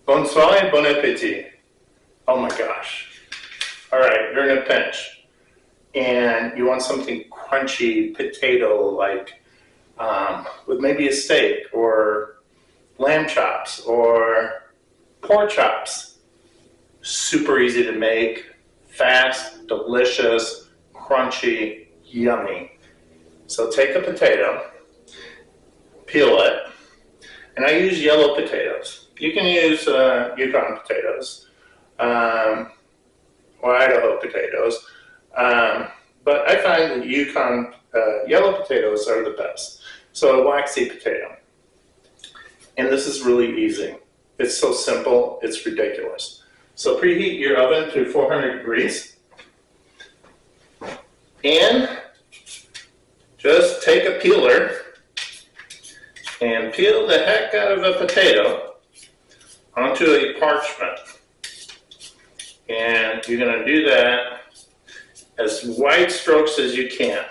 Bonsoir and bon appetit. Oh my gosh. All right, you're in a pinch and you want something crunchy, potato-like, with maybe a steak or lamb chops or pork chops. Super easy to make, fast, delicious, crunchy, yummy. So take a potato, peel it, and I use yellow potatoes. You can use Yukon potatoes or Idaho potatoes, but I find that Yukon yellow potatoes are the best. So a waxy potato. And this is really easy. It's so simple, it's ridiculous. So preheat your oven to 400 degrees. And just take a peeler and peel the heck out of a potato onto a parchment. And you're going to do that as wide strokes as you can.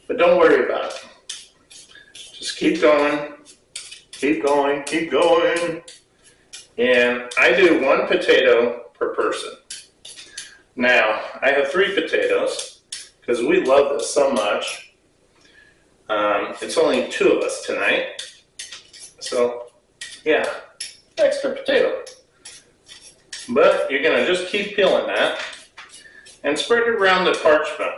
But don't worry about it. Just keep going, keep going, keep going. And I do 1 potato per person. Now, I have 3 potatoes because we love this so much. It's only 2 of us tonight. So, yeah, extra potato. But you're going to just keep peeling that and spread it around the parchment.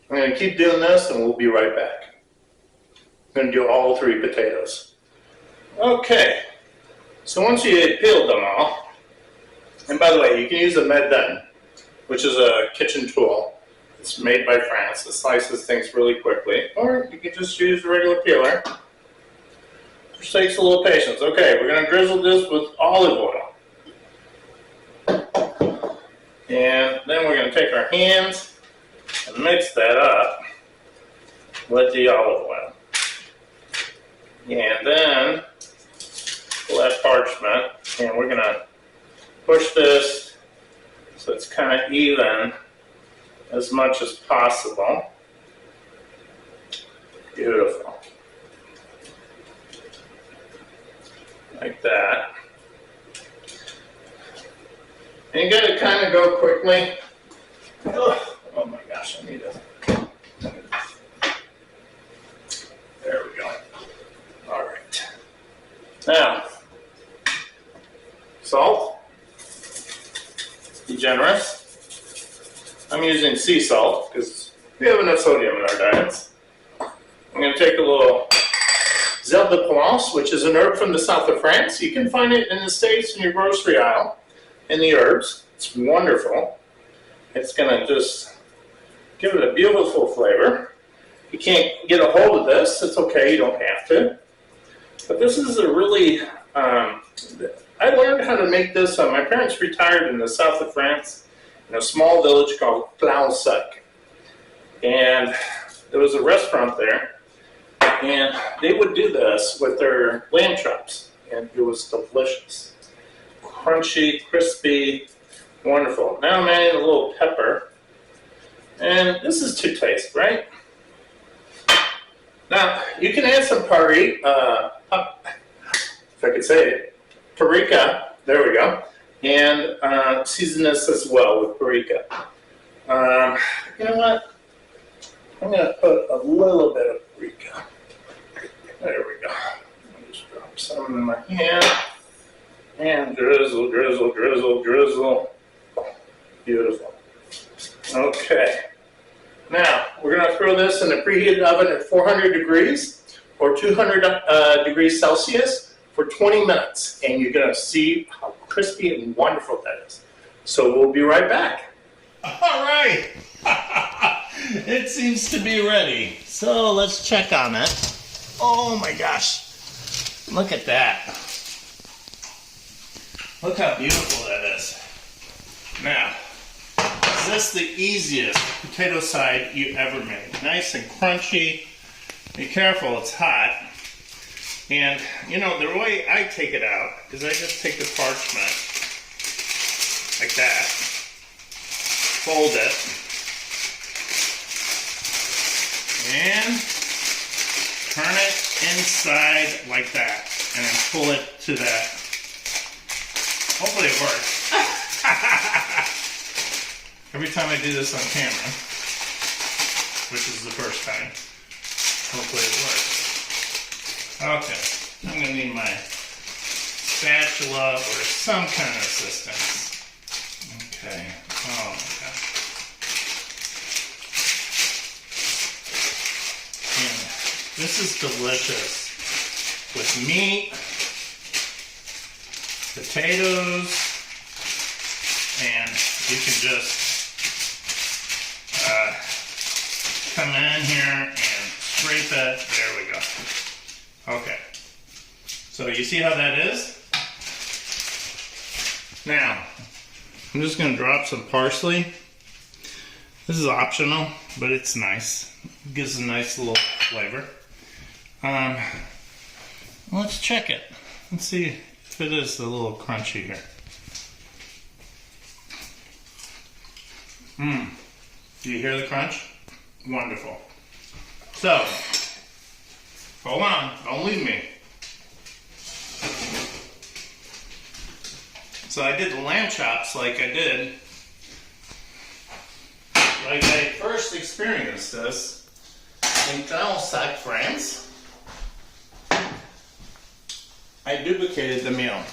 I'm going to keep doing this and we'll be right back. I'm going to do all 3 potatoes. Okay, so once you peeled them all, and by the way, you can use a Medden, which is a kitchen tool. It's made by France. It slices things really quickly. Or you can just use a regular peeler, which takes a little patience. Okay, we're going to drizzle this with olive oil. And then we're going to take our hands and mix that up with the olive oil. And then pull that parchment, and we're going to push this so it's kind of even as much as possible. Beautiful. Like that. And you got to kind of go quickly. Oh my gosh, I need to. There we go. All right. Now, salt. Be generous. I'm using sea salt because we have enough sodium in our diets. I'm going to take a little Herb de Provence, which is an herb from the south of France. You can find it in the States in your grocery aisle, in the herbs. It's wonderful. It's going to just give it a beautiful flavor. If you can't get a hold of this, it's okay, you don't have to. But this is a really, I learned how to make this. My parents retired in the south of France in a small village called Scalloped. And there was a restaurant there, and they would do this with their lamb chops, and it was delicious. Crunchy, crispy, wonderful. Now I'm adding a little pepper, and this is to taste, right? Now, you can add some if I could say it, paprika, there we go, and season this as well with paprika. You know what? I'm going to put a little bit of paprika. There we go. I'll just drop some in my hand. And drizzle, drizzle, drizzle, drizzle. Beautiful. Okay. Now, we're going to throw this in the preheated oven at 400 degrees or 200 degrees Celsius for 20 minutes. And you're going to see how crispy and wonderful that is. So we'll be right back. All right. It seems to be ready. So let's check on it. Oh my gosh. Look at that. Look how beautiful that is. Now, is this the easiest potato side you ever made? Nice and crunchy. Be careful, it's hot. And, you know, the way I take it out is I just take the parchment like that, fold it, and turn it inside like that, and then pull it to that. Hopefully it works. Every time I do this on camera, which is the first time, hopefully it works. Okay, I'm gonna need my spatula or some kind of assistance. Okay, oh my gosh. And this is delicious with meat, potatoes, and you can just come in here and scrape it. There we go. Okay. So you see how that is? Now, I'm just going to drop some parsley. This is optional, but it's nice. It gives a nice little flavor. Let's check it. Let's see if it is a little crunchy here. Do you hear the crunch? Wonderful. So, hold on, don't leave me. So I did the lamb chops like I did. Like I first experienced this in Scalloped, France. I duplicated the meal.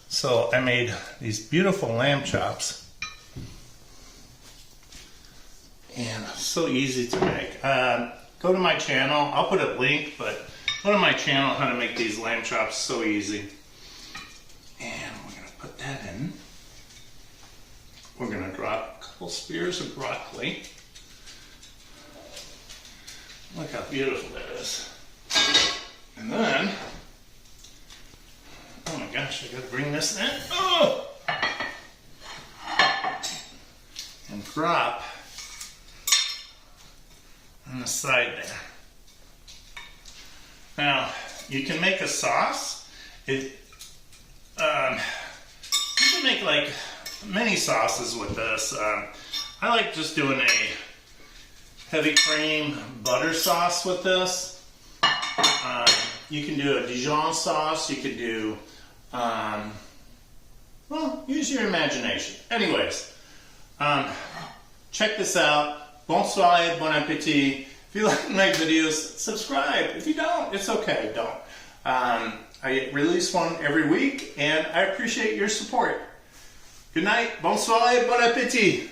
So I made these beautiful lamb chops. And so easy to make. Go to my channel. I'll put a link, but go to my channel how to make these lamb chops so easy. And we're going to put that in. We're going to drop a couple spears of broccoli. Look how beautiful that is. And then, oh my gosh, I got to bring this in. Oh! And drop on the side there. Now, you can make a sauce. You can make like many sauces with this. I like just doing a heavy cream butter sauce with this. You can do a Dijon sauce. You could do, well, use your imagination. Anyways, check this out. Bonsoir et bon appétit. If you like my videos, subscribe. If you don't, it's okay, don't. I release one every week, and I appreciate your support. Good night, bonsoir et bon appétit.